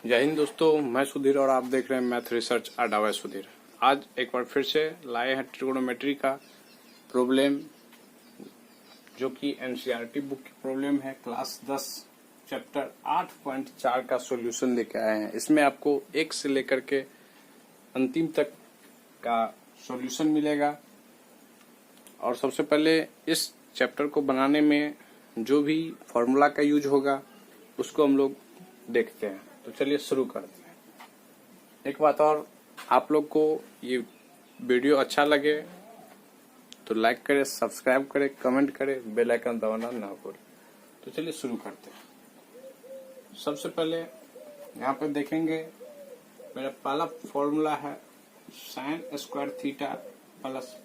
जय हिंद दोस्तों, मैं सुधीर और आप देख रहे हैं मैथ रिसर्च अड्डा बाय सुधीर। आज एक बार फिर से लाए हैं ट्रिगोनोमेट्री का प्रॉब्लम, जो कि एनसीईआरटी बुक की प्रॉब्लम है। क्लास 10 चैप्टर 8.4 का सॉल्यूशन लेके आए हैं। इसमें आपको 1 से लेकर के अंतिम तक का सॉल्यूशन मिलेगा। और सबसे पहले इस चैप्टर को बनाने में जो भी फॉर्मूला का यूज होगा उसको हम लोग देखते हैं। तो चलिए शुरू करते हैं। एक बात और, आप लोग को ये वीडियो अच्छा लगे तो लाइक करें, सब्सक्राइब करें, कमेंट करें, बेल आइकन दबाना ना भूलें। तो चलिए शुरू करते हैं। सबसे पहले यहाँ पे देखेंगे, मेरा पहला फॉर्मूला है sign square theta plus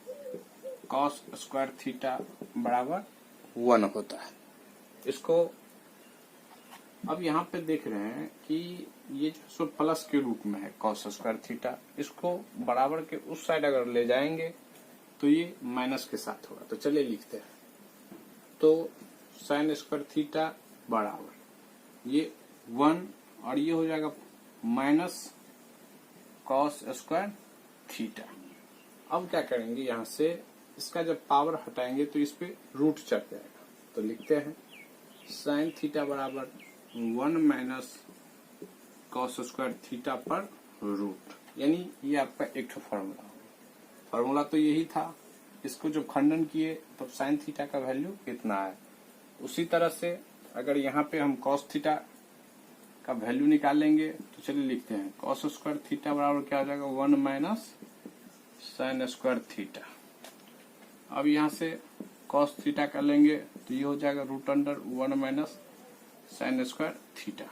cos square theta बराबर 1 होता है। इसको अब यहाँ पे देख रहे हैं कि ये जो प्लस के रूप में है कॉस स्क्वायर थीटा, इसको बराबर के उस साइड अगर ले जाएंगे तो ये माइनस के साथ होगा। तो चलिए लिखते हैं। तो साइन स्क्वायर थीटा बराबर ये 1 और ये हो जाएगा माइनस कॉस स्क्वायर थीटा। अब क्या करेंगे, यहाँ से इसका जब पावर हटाएंगे तो इस पे रूट चढ़ जाएगा। तो लिखते हैं साइन थीटा बराबर 1 माइनस कॉस स्क्वायर थीटा पर रूट, यानी ये आपका एक फॉर्मूला होगा। फॉर्मूला तो यही था। इसको जब खंडन किए तब साइन थीटा का वैल्यू कितना है। उसी तरह से अगर यहाँ पे हम कॉस थीटा का वैल्यू निकालेंगे तो चलिए लिखते हैं कॉस स्क्वायर थीटा बराबर क्या हो जाएगा 1 माइनस साइन स्क्वायर थीटा। अब यहाँ से कॉस थीटा कर लेंगे तो ये हो जाएगा root under 1 minus sine square theta.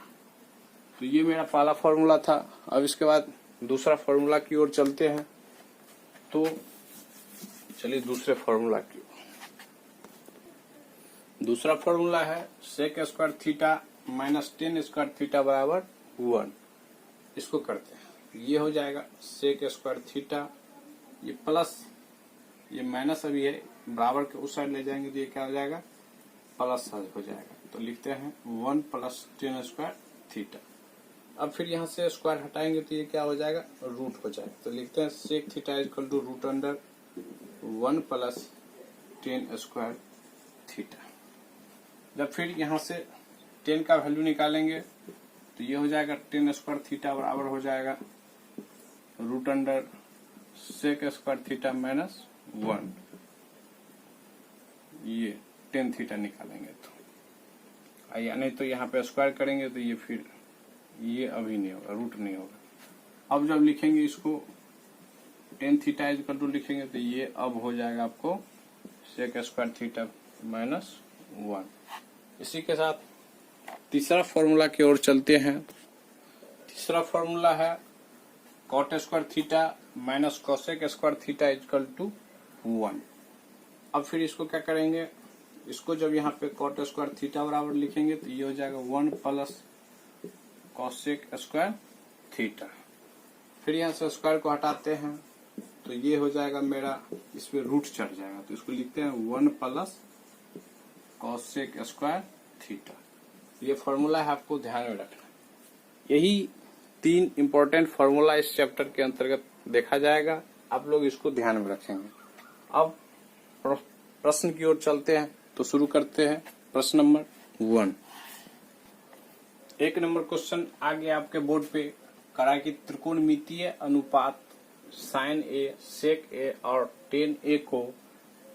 तो ये मेरा पहला फॉर्मूला था। अब इसके बाद दूसरा फॉर्मूला की ओर चलते हैं। तो चलिए दूसरे फॉर्मूला की ओर। दूसरा फॉर्मूला है sec square theta minus tan square theta बराबर 1। इसको करते हैं। ये हो जाएगा सेक स्क्वायर थीटा, ये प्लस ये माइनस अभी है, बराबर के उस साइड ले जाएंगे तो ये क्या हो जाएगा प्लस हो जाएगा। तो लिखते हैं 1 प्लस टेन स्क्वायर थीटा। अब फिर यहाँ से स्क्वायर हटाएंगे तो ये क्या हो जाएगा रूट हो जाएगा। तो लिखते हैं sec theta equal to root under 1 plus tan square theta. जब फिर यहाँ से 10 का वैल्यू निकालेंगे तो ये हो जाएगा टेन स्क्वायर थीटा बराबर हो जाएगा root under sec square theta minus 1। ये 10 थीटा निकालेंगे तो या नहीं तो यहाँ पे स्क्वायर करेंगे तो ये फिर ये अभी नहीं होगा, रूट नहीं होगा। अब जब लिखेंगे इसको 10 थीटा इक्वल टू लिखेंगे तो ये अब हो जाएगा आपको सेक स्क्वायर थीटा माइनस 1। इसी के साथ तीसरा फॉर्मूला की ओर चलते हैं। तीसरा फॉर्मूला है cot square theta minus cosec square theta equal to 1। अब फिर इसको क्या करेंगे, इसको जब यहाँ पे कॉट स्क्वायर थीटा बराबर लिखेंगे तो ये हो जाएगा 1 प्लस कॉसेक स्क्वायर थीटा। फिर यहाँ से स्क्वायर को हटाते हैं तो ये हो जाएगा मेरा, इसमें रूट चढ़ जाएगा तो इसको लिखते हैं 1 प्लस कॉसेक स्क्वायर थीटा। ये फॉर्मूला है, आपको ध्यान में रखना। यही 3 इंपॉर्टेंट फॉर्मूला इस चैप्टर के अंतर्गत देखा जाएगा। आप लोग इसको ध्यान में रखेंगे। अब प्रश्न की ओर चलते हैं। तो शुरू करते हैं प्रश्न नंबर 1। 1 नंबर क्वेश्चन आ गया आपके बोर्ड पे। करा कि त्रिकोणमितीय अनुपात साइन ए, सेक ए और टेन ए को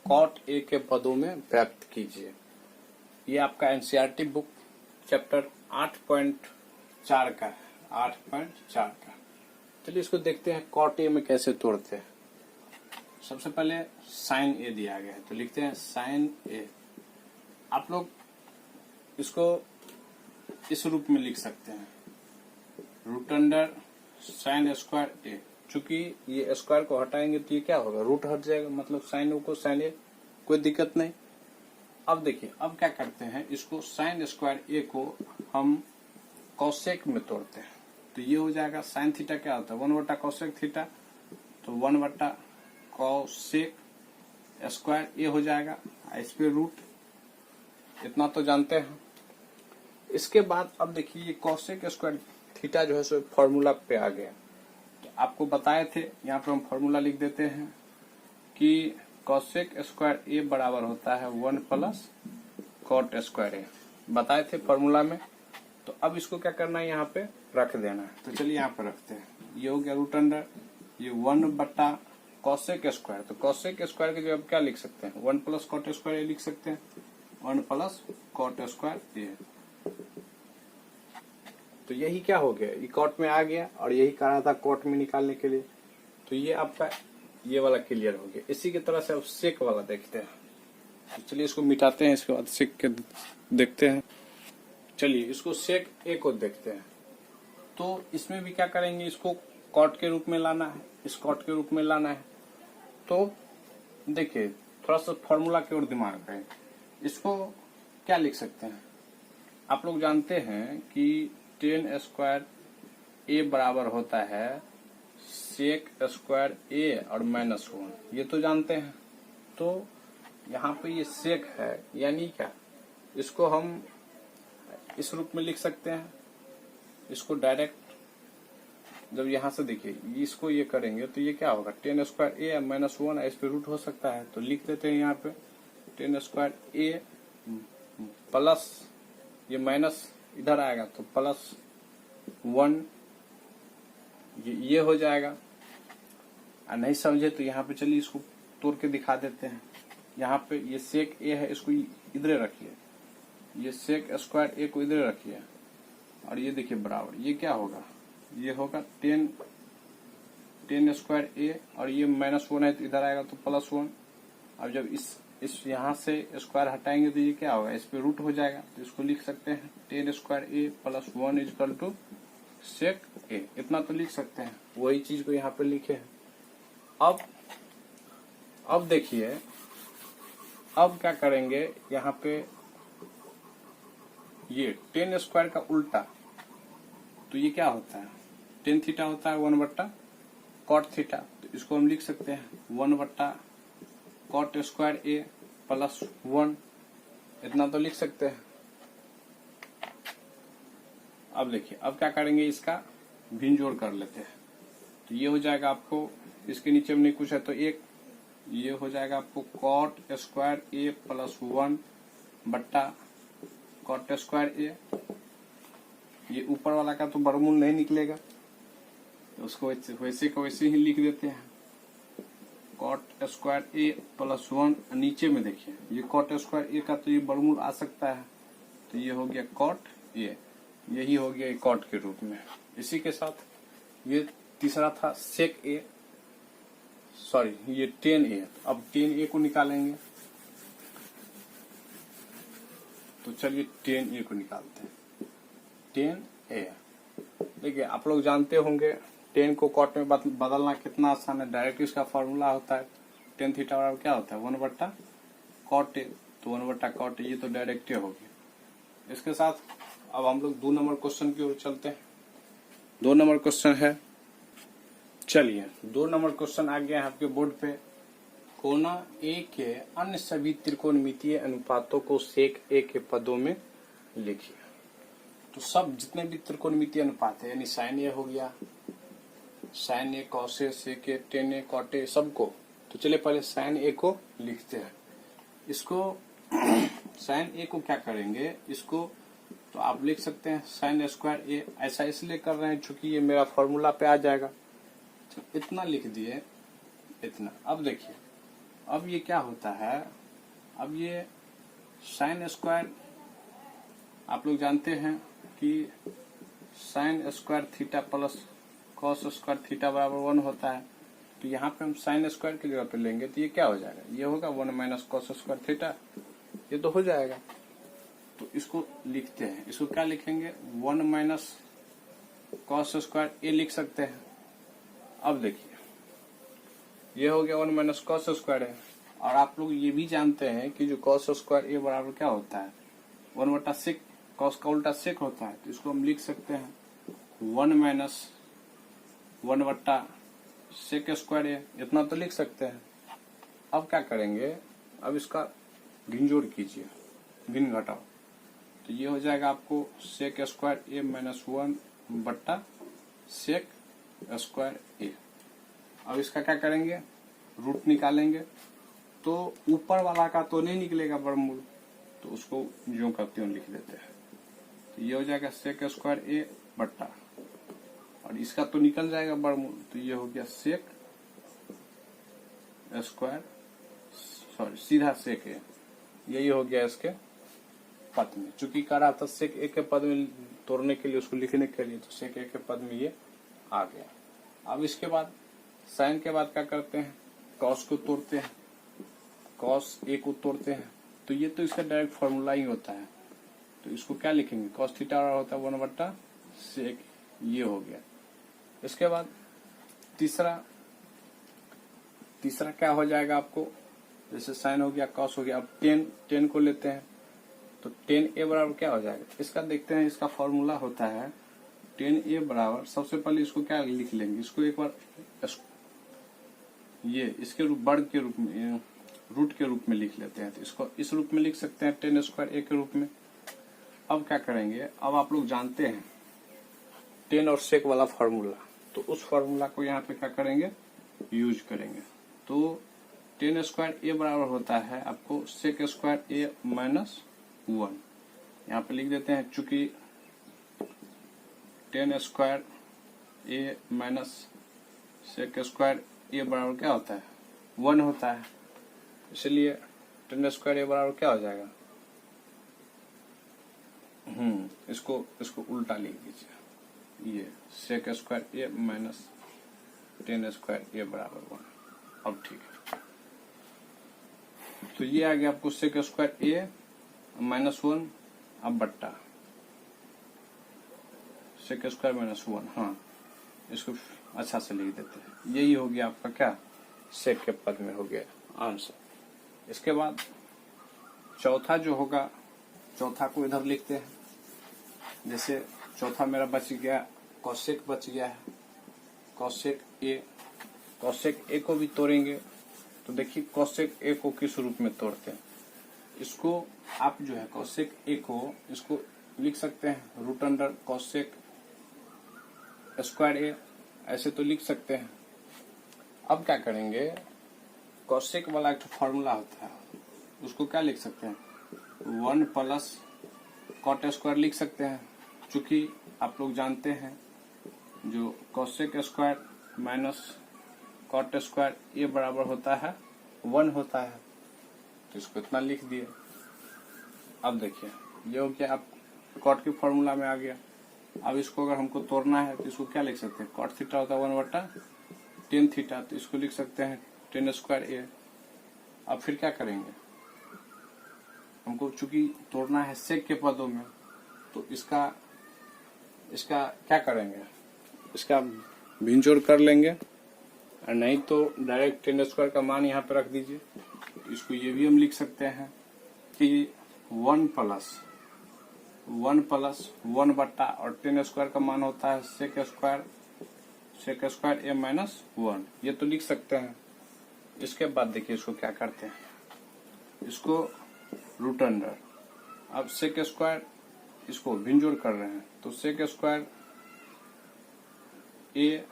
कॉट ए के पदों में व्यक्त कीजिए। ये आपका एनसीईआरटी बुक चैप्टर 8.4 का है, 8.4 का। चलिए इसको देखते हैं कॉट ए में कैसे तोड़ते हैं। सबसे पहले साइन ए दिया गया है तो लिखते हैं साइन ए। आप लोग इसको इस रूप में लिख सकते हैं रूट अंडर साइन स्क्वायर ए। चूंकि ये स्क्वायर को हटाएंगे तो ये क्या होगा रूट हट जाएगा, मतलब साइन ओ को साइन ए, कोई दिक्कत नहीं। अब देखिए, अब क्या करते हैं, इसको साइन स्क्वायर ए को हम कॉसेक में तोड़ते हैं तो ये हो जाएगा साइन थीटा क्या होता है 1 बटा कॉसेक थीटा, तो 1 बटा कॉसेक स्क्वायर ए हो जाएगा। इस पे रूट, इतना तो जानते हैं। इसके बाद अब देखिए ये कॉसेक स्क्वायर थीटा जो है सो फॉर्मूला पे आ गया। तो आपको बताए थे, यहाँ पे हम फॉर्मूला लिख देते हैं कि कॉसेक स्क्वायर ए बराबर होता है 1 प्लस कॉट स्क्वायर ए, बताए थे फॉर्मूला में। तो अब इसको क्या करना है, यहाँ पे रख देना है। तो चलिए यहाँ पे रखते हैं, ये हो गया रूट अंडर ये 1 बटा कॉसेक स्क्वायर। तो कॉसेक स्क्वायर के जगह क्या लिख सकते हैं, 1 प्लस कॉट स्क्वायर ए लिख सकते हैं, 1 प्लस कॉट स्क्वायर ए। तो यही क्या हो गया, ये कॉट में आ गया और यही कहना था कॉट में निकालने के लिए। तो ये आपका ये वाला क्लियर हो गया। इसी की तरह से अब सेक वाला देखते हैं। तो चलिए इसको मिटाते हैं, इसके बाद सेक के देखते हैं। चलिए इसको सेक ए को देखते हैं। तो इसमें भी क्या करेंगे, इसको कॉट के रूप में लाना है, इस कॉट के रूप में लाना है। तो देखिए थोड़ा सा फॉर्मूला की ओर दिमाग है। इसको क्या लिख सकते हैं, आप लोग जानते हैं कि टेन स्क्वायर ए बराबर होता है सेक स्क्वायर ए और -1, ये तो जानते हैं। तो यहाँ पे ये सेक है, यानी क्या, इसको हम इस रूप में लिख सकते हैं। इसको डायरेक्ट जब यहाँ से देखिए इसको ये करेंगे तो ये क्या होगा, टेन स्क्वायर ए -1 इस पे रूट हो सकता है। तो लिख देते हैं यहाँ पे टेन स्क्वायर ए प्लस ये माइनस इधर आएगा तो +1 ये हो जाएगा। और नहीं समझे तो यहाँ पे चलिए इसको तोड़ के दिखा देते हैं। यहाँ पे ये सेक ए है, इसको इधर रखिए, ये सेक स्क्वायर ए को इधर रखिए और ये देखिए बराबर ये क्या होगा, ये होगा टेन स्क्वायर ए और ये -1 है तो इधर आएगा तो +1। अब जब इस यहाँ से स्क्वायर हटाएंगे तो ये क्या होगा, इस पे रूट हो जाएगा। तो इसको लिख सकते हैं tan square A +1 equal to sec A, इतना तो लिख सकते हैं। वही चीज को यहाँ पे लिखे हैं। अब देखिए अब क्या करेंगे, यहाँ पे ये टेन स्क्वायर का उल्टा, तो ये क्या होता है, टेन थीटा होता है 1 बट्टा कॉट थीटा। तो इसको हम लिख सकते हैं 1 बट्टा कॉट स्क्वायर ए +1, इतना तो लिख सकते हैं। अब देखिए अब क्या करेंगे, इसका भिन्न जोड़ कर लेते हैं। तो ये हो जाएगा आपको, इसके नीचे में नहीं कुछ है तो एक, ये हो जाएगा आपको कॉट स्क्वायर ए +1 बट्टा कॉट स्क्वायर ए। ये ऊपर वाला का तो वर्गमूल नहीं निकलेगा, तो उसको वैसे को वैसे ही लिख देते हैं कॉट स्क्वायर ए +1। नीचे में देखिए ये कॉट स्क्वायर ए का तो ये वर्गमूल आ सकता है, तो ये हो गया कॉट ए, यही हो गया कॉट के रूप में। इसी के साथ ये तीसरा था सेक ए, सॉरी ये टेन ए। अब टेन ए को निकालेंगे, तो चलिए टेन ए को निकालते हैं। टेन ए देखिए आप लोग जानते होंगे टेन को कॉट में बदलना कितना आसान है। डायरेक्ट इसका फॉर्मूला होता है टेन थीटा बराबर क्या होता है 1 बट्टा कॉट ए, तो 1 बट्टा कॉट ए, ये तो डायरेक्ट हो गया। इसके साथ अब हम लोग 2 नंबर क्वेश्चन की ओर चलते हैं। 2 नंबर क्वेश्चन है, चलिए 2 नंबर क्वेश्चन आ गया है आपके बोर्ड पे। कोना ए के अन्य सभी त्रिकोणमितीय अनुपातों को सेक ए के पदों में लिखिए। तो सब जितने भी त्रिकोणमितीय अनुपात है, यानी साइन ए हो गया, sine A cos A sec A tan A cot A सबको। तो चलिए पहले साइन ए को लिखते हैं। इसको साइन ए को क्या करेंगे, इसको तो आप लिख सकते हैं साइन स्क्वायर ए। ऐसा इसलिए कर रहे हैं चूंकि ये मेरा फॉर्मूला पे आ जाएगा। तो इतना लिख दिए, इतना। अब देखिए अब ये क्या होता है, अब ये साइन स्क्वायर आप लोग जानते हैं कि sign square theta plus cos square theta बराबर 1 होता है। तो यहाँ पे हम साइन स्क्वायर की जगह पे लेंगे तो ये क्या हो जाएगा, ये होगा 1 - कॉस स्क्वायर थीटा, ये तो हो जाएगा। तो इसको लिखते हैं, इसको क्या लिखेंगे 1 - कॉस स्क्वायर ए लिख सकते हैं। अब देखिए ये हो गया 1 - कॉस स्क्वायर है। और आप लोग ये भी जानते हैं कि जो कॉस स्क्वायर ए बराबर क्या होता है 1 बट्टा सेक, कॉस का उल्टा सेक होता है। तो इसको हम लिख सकते हैं 1 - 1 बट्टा सेक स्क्वायर ए, इतना तो लिख सकते हैं। अब क्या करेंगे, अब इसका भिन्न जोड़ कीजिए, भिन्न घटाओ। तो ये हो जाएगा आपको सेक स्क्वायर ए -1 बट्टा सेक स्क्वायर ए। अब इसका क्या करेंगे, रूट निकालेंगे, तो ऊपर वाला का तो नहीं निकलेगा वर्गमूल, तो उसको ज्यों का त्यों लिख देते हैं। तो ये हो जाएगा सेक स्क्वायर ए बट्टा, और इसका तो निकल जाएगा वर्गमूल, तो ये हो गया सेक स्क्वायर, सॉरी सीधा सेक ए, यही हो गया इसके पद में। चूंकि कह रहा था सेक ए के पद में तोड़ने के लिए, उसको लिखने के लिए, तो सेक ए के पद में ये आ गया। अब इसके बाद साइन के बाद क्या करते हैं, कॉस को तोड़ते हैं, कॉस ए को तोड़ते हैं, तो ये तो इसका डायरेक्ट फॉर्मूला ही होता है। तो इसको क्या लिखेंगे, कॉस थीटा होता है 1/, सेक, ये हो गया। इसके बाद तीसरा क्या हो जाएगा आपको, जैसे साइन हो गया, कॉस हो गया, अब टेन को लेते हैं, तो टेन ए बराबर क्या हो जाएगा, इसका देखते हैं। इसका फॉर्मूला होता है टेन ए बराबर, सबसे पहले इसको क्या लिख लेंगे, इसको एक बार ये इसके वर्ग के रूप में, रूट के रूप में लिख लेते हैं। तो इसको इस रूप में लिख सकते हैं, टेन स्क्वायर ए के रूप में। अब क्या करेंगे, अब आप लोग जानते हैं टेन और सेक वाला फॉर्मूला, तो उस फॉर्मूला को यहाँ पे क्या करेंगे, यूज करेंगे। तो टेन स्क्वायर ए बराबर होता है आपको सेक स्क्वायर ए -1, यहाँ पे लिख देते हैं। चूंकि ten square A minus sec square ए बराबर क्या होता है, 1 होता है, इसलिए टेन स्क्वायर ए बराबर क्या हो जाएगा, इसको उल्टा लिख दीजिए, ये sec square A minus tan square ए बराबर 1। अब ठीक है, तो ये आ गया आपको सेक स्क्वायर ए -1, अब बट्टा सेक स्क्वायर -1, हाँ इसको अच्छा से लिख देते हैं। यही हो गया आपका क्या, सेक के पद में हो गया आंसर। इसके बाद चौथा जो होगा, चौथा को इधर लिखते हैं। जैसे चौथा मेरा बच गया, कॉसेक बच गया है, कॉसेक ए को भी तोड़ेंगे। तो देखिए कॉसेक ए को किस रूप में तोड़ते हैं, इसको आप जो है कॉसेक ए को इसको लिख सकते हैं रूट अंडर कॉसेक स्क्वायर ए, ऐसे तो लिख सकते हैं। अब क्या करेंगे, कॉसेक वाला एक फॉर्मूला होता है, उसको क्या लिख सकते हैं, 1 प्लस कॉट स्क्वायर लिख सकते हैं। चूंकि आप लोग जानते हैं जो cosec square minus cot square ये बराबर होता है 1 होता है, तो इसको इतना लिख दिए। अब देखिए ये हो गया, आप कॉट के फॉर्मूला में आ गया। अब इसको अगर हमको तोड़ना है तो इसको क्या लिख सकते हैं, कॉट थीटा होता है 1/tan थीटा, तो इसको लिख सकते हैं टेन स्क्वायर ए। अब फिर क्या करेंगे, हमको चूंकि तोड़ना है सेक के पदों में, तो इसका क्या करेंगे, इसका भिन्नजोड़ कर लेंगे, और नहीं तो डायरेक्ट टेन स्क्वायर का मान यहाँ पे रख दीजिए। तो इसको ये भी हम लिख सकते हैं कि 1 प्लस 1/, और टेन स्क्वायर का मान होता है सेक स्क्वायर ए -1, ये तो लिख सकते हैं। इसके बाद देखिए इसको क्या करते हैं, इसको रूट अंडर, अब सेक स्क्वायर इसको भिन्नजोड़ कर रहे हैं, तो सेक स्क्वायर ए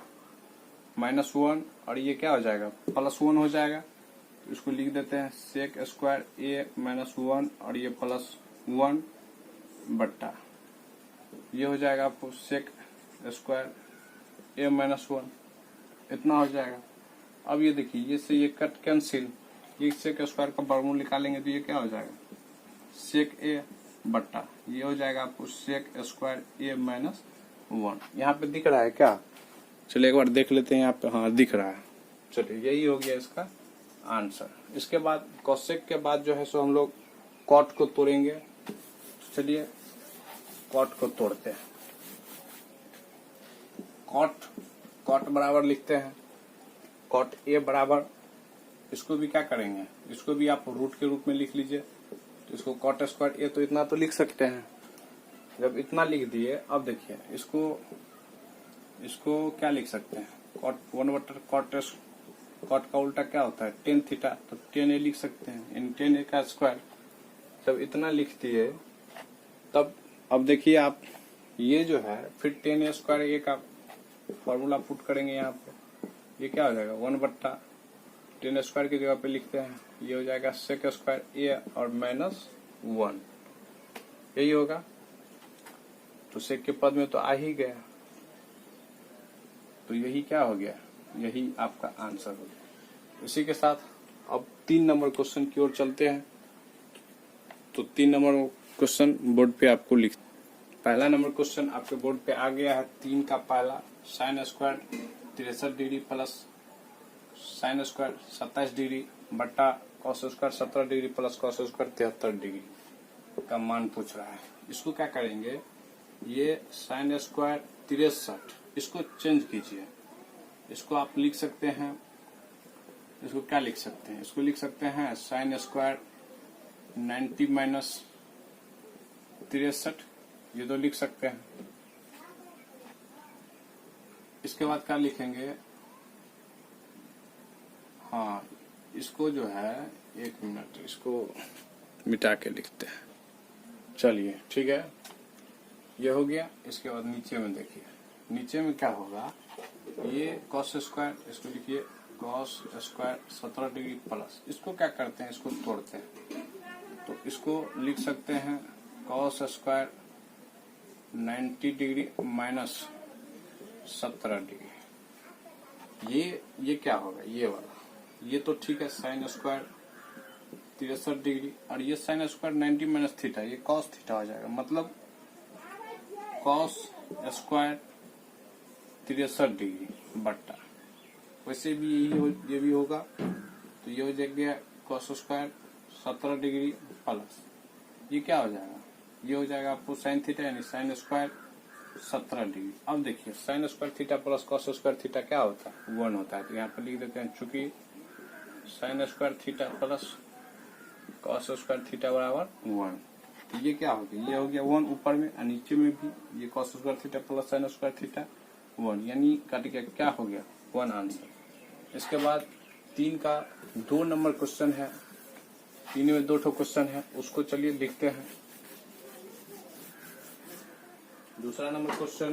-1, और ये क्या हो जाएगा, +1 हो जाएगा। तो इसको लिख देते हैं सेक स्क्वायर ए -1, और ये +1 बट्टा, ये हो जाएगा आपको सेक स्क्वायर ए -1, इतना हो जाएगा। अब ये देखिए ये से ये कट कैंसिल, ये सेक स्क्वायर का वर्गमूल निकालेंगे तो ये क्या हो जाएगा, सेक ए बट्टा, ये हो जाएगा आपको सेक स्क्वायर ए -1। यहाँ पे दिख रहा है क्या, चलिए एक बार देख लेते हैं यहाँ पे, हाँ दिख रहा है। चलिए यही हो गया इसका आंसर। इसके बाद कॉसेक के बाद जो है सो हम लोग कॉट को तोड़ेंगे। चलिए कॉट को तोड़ते हैं। कॉट बराबर लिखते हैं, कॉट ए बराबर, इसको भी क्या करेंगे, इसको भी आप रूट के रूप में लिख लीजिए। तो इसको कॉट स्क्वायर ए, तो इतना तो लिख सकते हैं। जब इतना लिख दिए, अब देखिए इसको क्या लिख सकते हैं, कॉट 1/कॉट का उल्टा क्या होता है, tan थीटा, तो tan a लिख सकते हैं, इन tan a का स्क्वायर। जब इतना लिख दिए, तब अब देखिए आप ये जो है फिर 10 स्क्वायर ए का फॉर्मूला पुट करेंगे यहाँ पे, ये क्या हो जाएगा 1/10 स्क्वायर की जगह पे लिखते हैं, ये हो जाएगा सेक स्क्वायर ए और -1, यही होगा। तो सेक के पद में तो आ ही गया, तो यही क्या हो गया, यही आपका आंसर हो गया। इसी के साथ अब 3 नंबर क्वेश्चन की ओर चलते हैं। तो 3 नंबर क्वेश्चन बोर्ड पे आपको लिख, पहला नंबर क्वेश्चन आपके बोर्ड पे आ गया है 3 का पहला, sine square 63 degree plus sine square 27 degree बटा cos square 17 degree plus cos square 73 degree का मान पूछ रहा है। इसको क्या करेंगे, ये साइन स्क्वायर 63, इसको चेंज कीजिए, इसको आप लिख सकते हैं, इसको क्या लिख सकते हैं, इसको लिख सकते हैं साइन स्क्वायर 90 माइनस 63, ये तो लिख सकते हैं। इसके बाद क्या लिखेंगे, हाँ इसको जो है 1 मिनट, इसको मिटा के लिखते हैं, चलिए ठीक है, ये हो गया। इसके बाद नीचे में देखिए, नीचे में क्या होगा, ये कॉस स्क्वायर, इसको लिखिए कॉस स्क्वायर 17 डिग्री प्लस, इसको क्या करते हैं, इसको तोड़ते हैं, तो इसको लिख सकते हैं cos square 90 degree minus 17 degree, ये क्या होगा, ये वाला, ये तो ठीक है साइन स्क्वायर 63 डिग्री, और ये साइन स्क्वायर 90 माइनस थीटा, ये कॉस थीटा हो जाएगा, मतलब कॉस स्क्वायर 63 डिग्री बट्टा, वैसे भी ये भी होगा, तो ये हो जाएगा कॉस स्क्वायर 17 डिग्री प्लस, ये क्या हो जाएगा, ये हो जाएगा आपको साइन थीटा, यानी साइन स्क्वायर 17 डिग्री। अब देखिए sign square theta plus cos square theta क्या होता है, 1 होता है, तो यहाँ पर लिख देते हैं, चूंकि sign square theta plus cos square theta बराबर 1, तो ये क्या हो गया, ये हो गया 1 ऊपर में, और नीचे में भी ये cos square theta plus sine square theta 1, यानी काट के क्या हो गया 1 आंसर। इसके बाद 3 का 2 नंबर क्वेश्चन है, 3 में 2 क्वेश्चन है, उसको चलिए लिखते हैं। दूसरा नंबर क्वेश्चन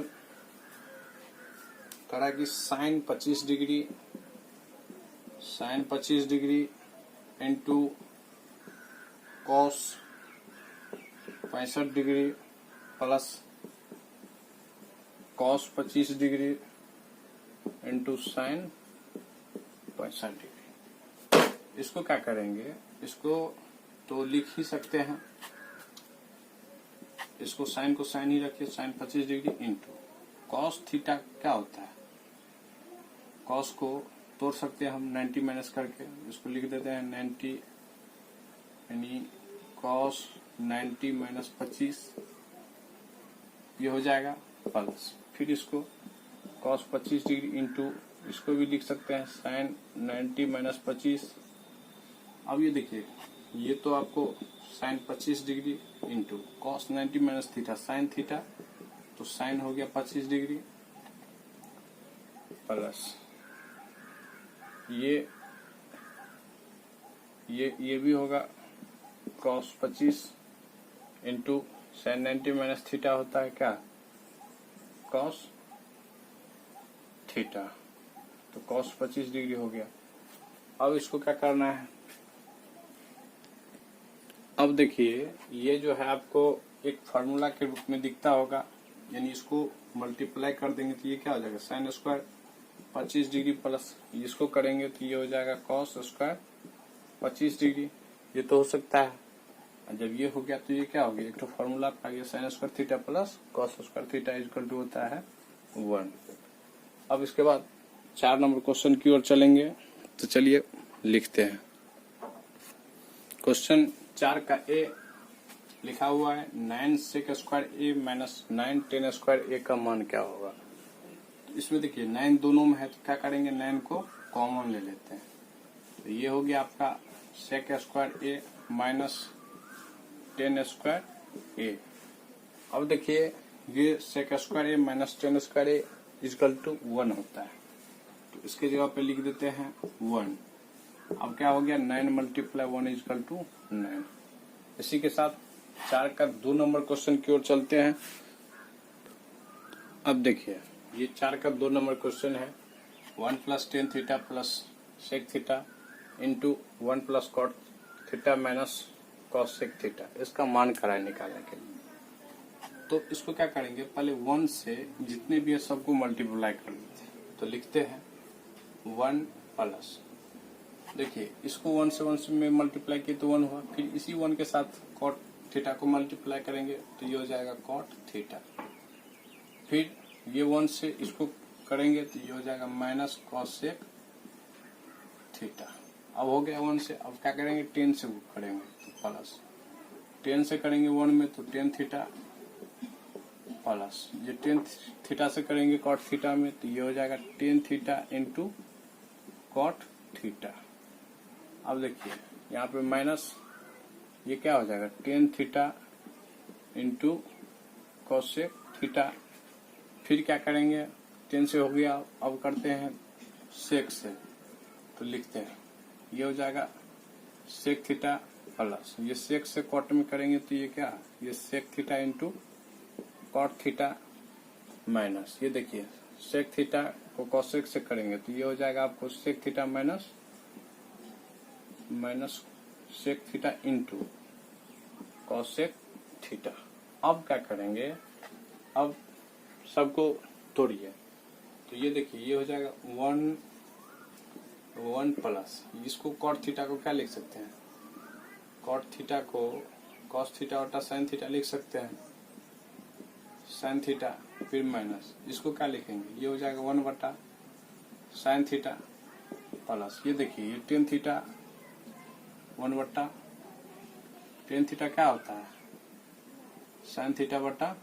करा कि sine 25 degree into cos 65 degree plus cos 25 degree into sine 65 degree. इसको क्या करेंगे, इसको तो लिख ही सकते हैं, इसको साइन को साइन ही रखिए, sine 25 degree into cos theta क्या होता है, कॉस को तोड़ सकते हैं हम 90 माइनस करके, इसको लिख देते हैं 90, यानी कॉस 90 माइनस 25, ये हो जाएगा प्लस, फिर इसको कॉस 25 डिग्री इंटू, इसको भी लिख सकते हैं साइन 90 माइनस 25। अब ये देखिए, ये तो आपको sine 25 degree into cos 90 minus theta sine theta, तो साइन हो गया 25 डिग्री प्लस ये भी होगा cos 25 into sine 90 minus theta होता है क्या, कॉस थीटा, तो कॉस 25 डिग्री हो गया। अब इसको क्या करना है, अब देखिए ये जो है आपको एक फार्मूला के रूप में दिखता होगा, यानी इसको मल्टीप्लाई कर देंगे तो ये क्या हो जाएगा साइन स्क्वायर 25 डिग्री प्लस इसको करेंगे तो ये हो जाएगा कॉस स्क्वायर 25 डिग्री, ये तो हो सकता है। जब ये हो गया तो ये क्या हो गया, एक तो फार्मूला आ गया sine square theta plus cos square theta equal to होता है 1। अब इसके बाद 4 नंबर क्वेश्चन की ओर चलेंगे, तो चलिए लिखते हैं। क्वेश्चन 4 का ए लिखा हुआ है 9 सेक स्क्वायर ए माइनस 9 10 स्क्वायर ए का मान क्या होगा। इसमें देखिए 9 दोनों में है तो क्या करेंगे, 9 को कॉमन ले लेते हैं, तो ये हो गया आपका sec square A minus 10 square A. अब देखिए ये sec square A minus 10 square A equal to 1 होता है, तो इसके जगह पे लिख देते हैं 1। अब क्या हो गया 9 मल्टीप्लाई 1 इक्वल टू 9। इसी के साथ 4 का 2 नंबर क्वेश्चन की ओर चलते हैं। अब देखिए ये 4 का 2 नंबर क्वेश्चन है 1 plus tan theta plus sec theta into 1 plus cot theta minus cosec theta, इसका मान कराए निकालने के लिए। तो इसको क्या करेंगे, पहले 1 से जितने भी है सबको मल्टीप्लाई कर लेते हैं। तो लिखते हैं 1 प्लस, देखिए इसको 1 से में मल्टीप्लाई किए तो 1 हुआ, फिर इसी 1 के साथ कॉट थीटा को मल्टीप्लाई करेंगे तो ये हो जाएगा कॉट थीटा, फिर ये 1 से इसको करेंगे तो ये हो जाएगा माइनस कॉस सेक थीटा। अब हो गया 1 से, अब क्या करेंगे 10 से करेंगे तो प्लस, 10 से करेंगे 1 में तो 10 थीटा प्लस, ये 10 थीटा से करेंगे कॉट थीटा में तो ये हो जाएगा 10 थीटा इंटू कॉट थीटा। अब देखिए यहाँ पे माइनस, ये क्या हो जाएगा 10 थीटा इंटू कॉसेक थीटा, फिर क्या करेंगे 10 से हो गया, अब करते हैं सेक से तो लिखते हैं ये हो जाएगा सेक थीटा प्लस, ये सेक से कॉट में करेंगे तो ये क्या, ये sec theta into cot theta minus, ये देखिए सेक थीटा को कॉसेक से करेंगे तो ये हो जाएगा आपको sec theta minus sec theta into cosec theta. अब क्या करेंगे, अब सबको तोड़िए तो ये देखिए ये हो जाएगा 1 प्लस, इसको कॉट थीटा को क्या लिख सकते हैं, कॉट थीटा को कॉस थीटा बटा साइन थीटा लिख सकते हैं, साइन थीटा फिर माइनस, इसको क्या लिखेंगे ये हो जाएगा 1 बटा साइन थीटा प्लस, ये देखिए ये 10 थीटा 1 बटा 10 थीटा क्या होता है साइन थीटा बटा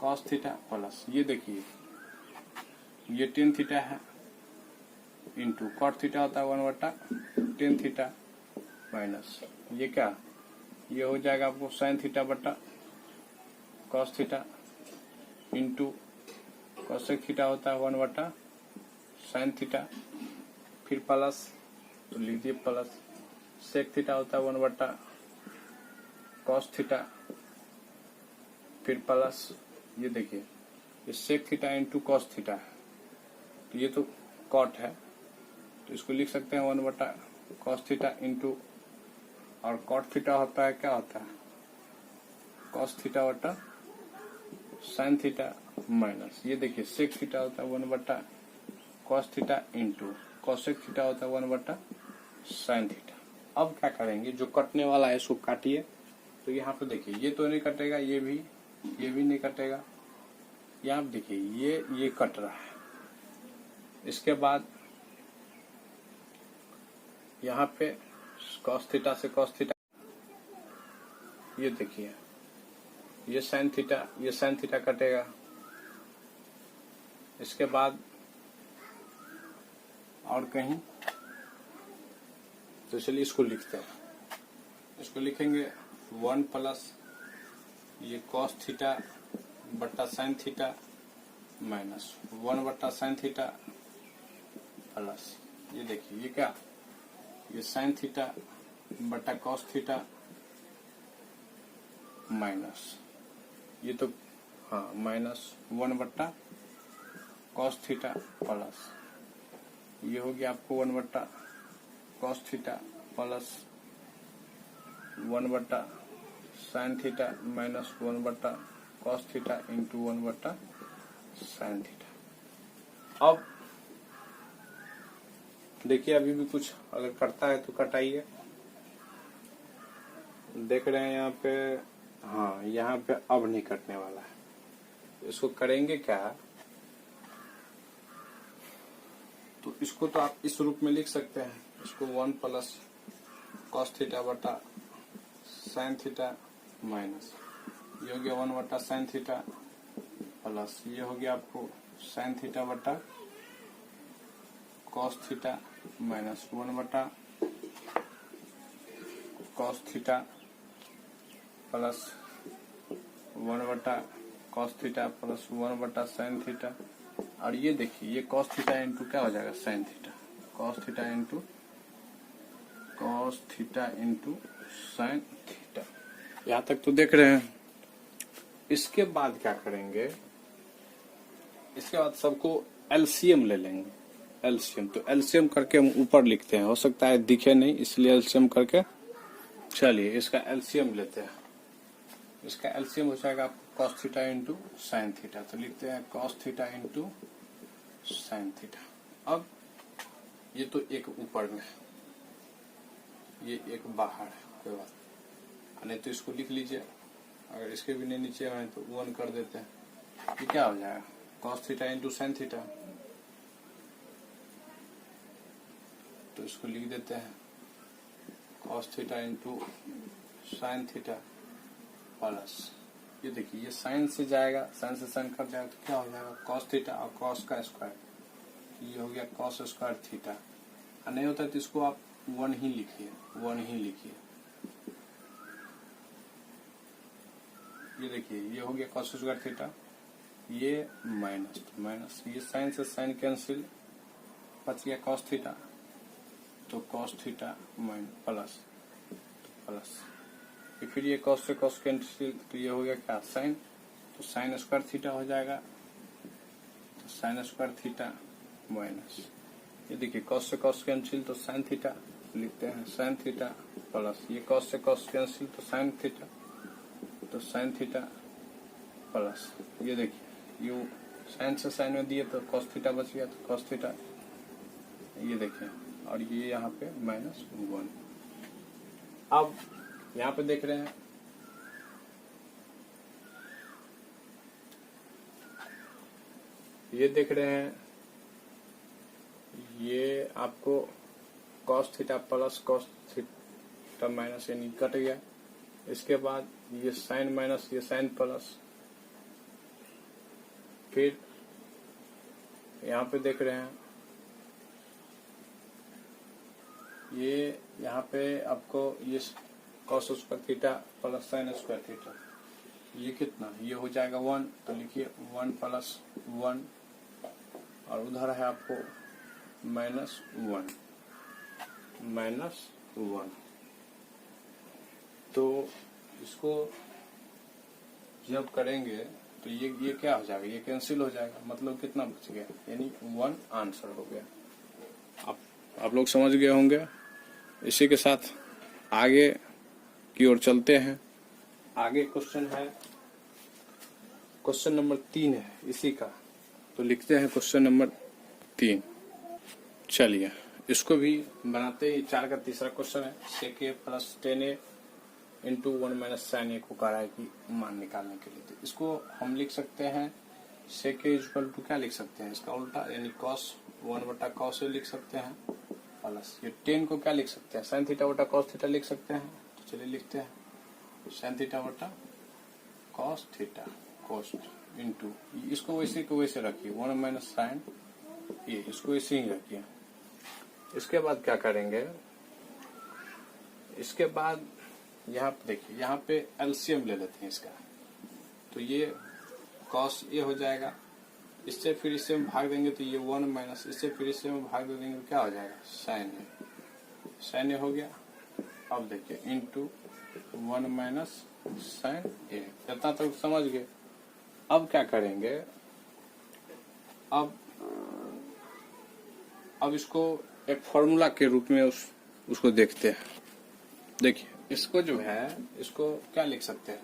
कॉस थीटा प्लस, ये देखिए ये 10 थीटा है इंटू कॉट थीटा होता है 1 बटा 10 थीटा माइनस, ये क्या, ये हो जाएगा आपको साइन थीटा बटा cos theta into cosec theta होता है 1 बटा साइन थीटा, फिर प्लस तो लिख दिए प्लस, सेक थीटा होता है 1 बटा कॉस थीटा, फिर प्लस, ये देखिए ये sec theta into cos theta है तो ये तो कॉट है तो इसको लिख सकते हैं 1 बटा कॉस थीटा इंटू, और कॉट थीटा होता है क्या होता है कॉस थीटा बटा साइन थीटा माइनस, ये देखिए सेक थीटा होता है 1 बटा cos theta into cosec theta होता है 1 बटा साइन थीटा। अब क्या करेंगे, जो कटने वाला है इसको काटिए तो यहाँ पे देखिए ये तो नहीं कटेगा, ये भी नहीं कटेगा, यहाँ पे देखिए ये कट रहा है, इसके बाद यहाँ पे कॉस थीटा से कॉस थीटा, ये देखिए ये साइन थीटा कटेगा, इसके बाद और कहीं, तो चलिए इसको लिखते हैं, इसको लिखेंगे 1 प्लस ये कॉस थीटा बट्टा साइन थीटा माइनस 1 बट्टा साइन थीटा प्लस, ये देखिए ये क्या, ये साइन थीटा बट्टा कॉस थीटा माइनस, ये तो हाँ माइनस 1 बट्टा कॉस थीटा प्लस, ये हो गया आपको 1 बट्टा कॉस थीटा प्लस 1 बट्टा साइन थीटा माइनस 1 बट्टा कॉस थीटा इंटू 1 बट्टा साइन थीटा। अब देखिए अभी भी कुछ अगर करता है तो कटाइए, देख रहे हैं यहाँ पे, हाँ यहाँ पे अब नहीं कटने वाला है, इसको करेंगे क्या, तो इसको तो आप इस रूप में लिख सकते हैं, इसको 1 प्लस कॉस थीटा बटा साइन थीटा माइनस, ये हो गया 1 बटा साइन थीटा प्लस, ये हो गया आपको साइन थीटा बटा कॉस थीटा माइनस 1 बटा कॉस थीटा प्लस 1 बटा कॉस थीटा प्लस 1 बटा साइन थीटा, और ये देखिए ये कॉस थीटा इंटू क्या हो जाएगा sine theta, cos theta into sine theta. यहाँ तक तो देख रहे हैं। इसके बाद क्या करेंगे, इसके बाद सबको एलसीएम ले लेंगे। एलसीएम तो एलसीएम करके हम ऊपर लिखते हैं, हो सकता है दिखे नहीं इसलिए एलसीएम करके। चलिए इसका एलसीएम लेते हैं। इसका एलसीएम हो जाएगा आपको cos theta into sine theta, तो लिखते हैं cos theta into sine theta. अब ये तो एक ऊपर में है, ये एक बाहर है, कोई बात नहीं तो इसको लिख लीजिए। अगर इसके भी नहीं नीचे आए तो 1 कर देते हैं। ये क्या हो जाएगा cos theta into sine theta, तो इसको लिख देते हैं cos theta into sine theta plus, ये देखिए ये साइन से जाएगा, साइन से साइन कट जाएगा तो क्या हो जाएगा cos थीटा और cos का स्क्वायर, ये हो गया cos स्क्वायर थीटा। और नहीं होता तो इसको आप 1 ही लिखिए, 1 ही लिखिए। ये देखिए ये हो गया cos स्क्वायर थीटा, ये माइनस माइनस, ये साइन से साइन कैंसिल, बच गया cos थीटा, तो cos theta minus plus plus, फिर ये cos से cos कैंसिल, तो ये हो गया क्या साइन, तो साइन स्क्वायर थीटा हो जाएगा, तो साइन स्क्वायर थीटा माइनस, ये देखिए cos से cos कैंसिल तो साइन थीटा लिखते हैं, साइन थीटा प्लस, ये cos से cos कैंसिल तो साइन थीटा, तो साइन थीटा प्लस, ये देखिए ये साइन से साइन में दिए तो cos थीटा बच गया, तो cos थीटा, ये देखिए, और ये यहाँ पे -1। अब यहाँ पे देख रहे हैं ये देख रहे हैं ये आपको cos theta plus cos theta minus यानी कट गया। इसके बाद ये साइन माइनस ये साइन प्लस, फिर यहाँ पे देख रहे हैं ये यहाँ पे आपको ये cos square theta plus sine square theta, ये कितना, ये हो जाएगा 1, तो लिखिए 1 प्लस 1, और उधर है आपको -1 -1, तो इसको जब करेंगे तो ये क्या हो जाएगा, ये कैंसिल हो जाएगा, मतलब कितना बच गया, यानी 1 आंसर हो गया। आप लोग समझ गए होंगे। इसी के साथ आगे की ओर चलते हैं। आगे क्वेश्चन है, क्वेश्चन नंबर 3 है इसी का, तो लिखते हैं क्वेश्चन नंबर 3। चलिए इसको भी बनाते ही 4 का तीसरा क्वेश्चन है, sec a plus 10a into 1 - sin a को कहा है कि मान निकालने के लिए। तो इसको हम लिख सकते हैं sec a इक्वल टू क्या लिख सकते हैं, इसका उल्टा यानी cos 1/cos a लिख सकते हैं, प्लस ये 10 को क्या लिख सकते हैं sin थीटा बटा cos थीटा लिख सकते हैं। तो चलिए लिखते हैं sin थीटा बटा cos थीटा cos इंटू, इसको वैसे को वैसे रखिए 1 - sin ये, इसको वैसे ही रखिए। इसके बाद क्या करेंगे, इसके बाद यहाँ पे देखिए यहाँ पे एलसीएम ले लेते हैं इसका, तो ये cos a हो जाएगा, इससे फिर इससे हम भाग देंगे तो ये 1 माइनस, इससे फिर इससे हम भाग दे देंगे तो क्या हो जाएगा sin a हो गया। अब देखिए इंटू 1 - sin a, इतना तक समझ गए। अब क्या करेंगे, अब इसको एक फॉर्मूला के रूप में उसको देखते हैं। देखिए इसको जो है इसको क्या लिख सकते हैं,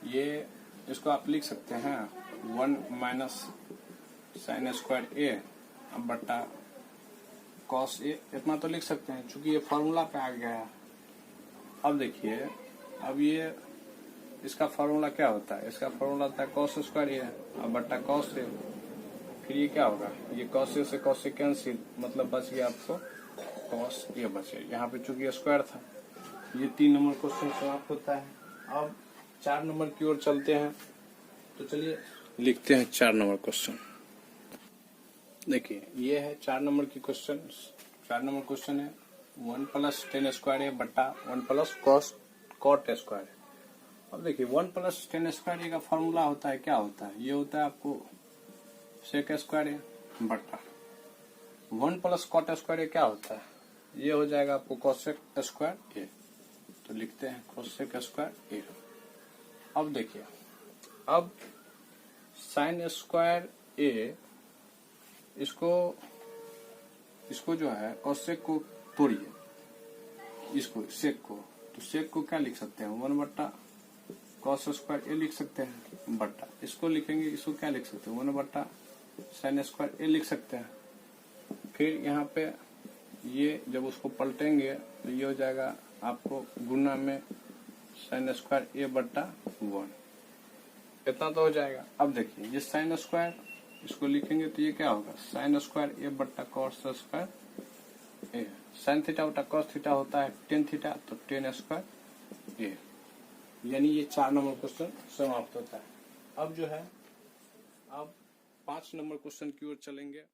ये इसको आप लिख सकते हैं 1 - sin स्क्वायर a बटा cos a, इतना तो लिख सकते हैं क्योंकि ये फॉर्मूला पे आ गया है। अब देखिए अब ये इसका फॉर्मूला क्या होता है, इसका फॉर्मूला होता है cos स्क्वायर a बटा cos a, फिर ये क्या होगा, ये cos a से cos a कैंसिल, मतलब बच गया आपको cos a बचे। यहाँ पे चूंकि स्क्वायर था, ये 3 नंबर क्वेश्चन समाप्त होता है। अब 4 नंबर की ओर चलते हैं, तो चलिए लिखते हैं 4 नंबर क्वेश्चन। देखिए ये है 4 नंबर की क्वेश्चन। 4 नंबर क्वेश्चन है 1 + 10 स्क्वायर a बटा 1 + cot स्क्वायर। अब देखिए 1 + 10 स्क्वायर a का फॉर्मूला होता है, क्या होता है, ये होता है आपको sec स्क्वायर a बटा 1 + cot स्क्वायर a क्या होता है, ये हो जाएगा आपको cosec स्क्वायर a, तो लिखते हैं cosec स्क्वायर a। अब देखिए अब sin स्क्वायर ए, इसको जो है कॉसेक को तोड़िए, इसको सेक को, तो सेक को क्या लिख सकते हैं 1 बट्टा कॉस स्क्वायर ए लिख सकते हैं, बट्टा इसको लिखेंगे, इसको क्या लिख सकते हैं 1 बट्टा साइन स्क्वायर ए लिख सकते हैं। फिर यहाँ पे ये जब उसको पलटेंगे तो ये हो जाएगा आपको गुना में साइन स्क्वायर ए बट्टा 1, इतना तो हो जाएगा। अब देखिए ये साइन स्क्वायर इसको लिखेंगे तो ये क्या होगा साइन स्क्वायर ए बट्टा कॉस स्क्वायर ए, साइन थीटा बट्टा कॉस थीटा होता है टेन थीटा, तो टेन स्क्वायर ए, यानी ये 4 नंबर क्वेश्चन समाप्त होता है। अब जो है अब 5 नंबर क्वेश्चन की ओर चलेंगे।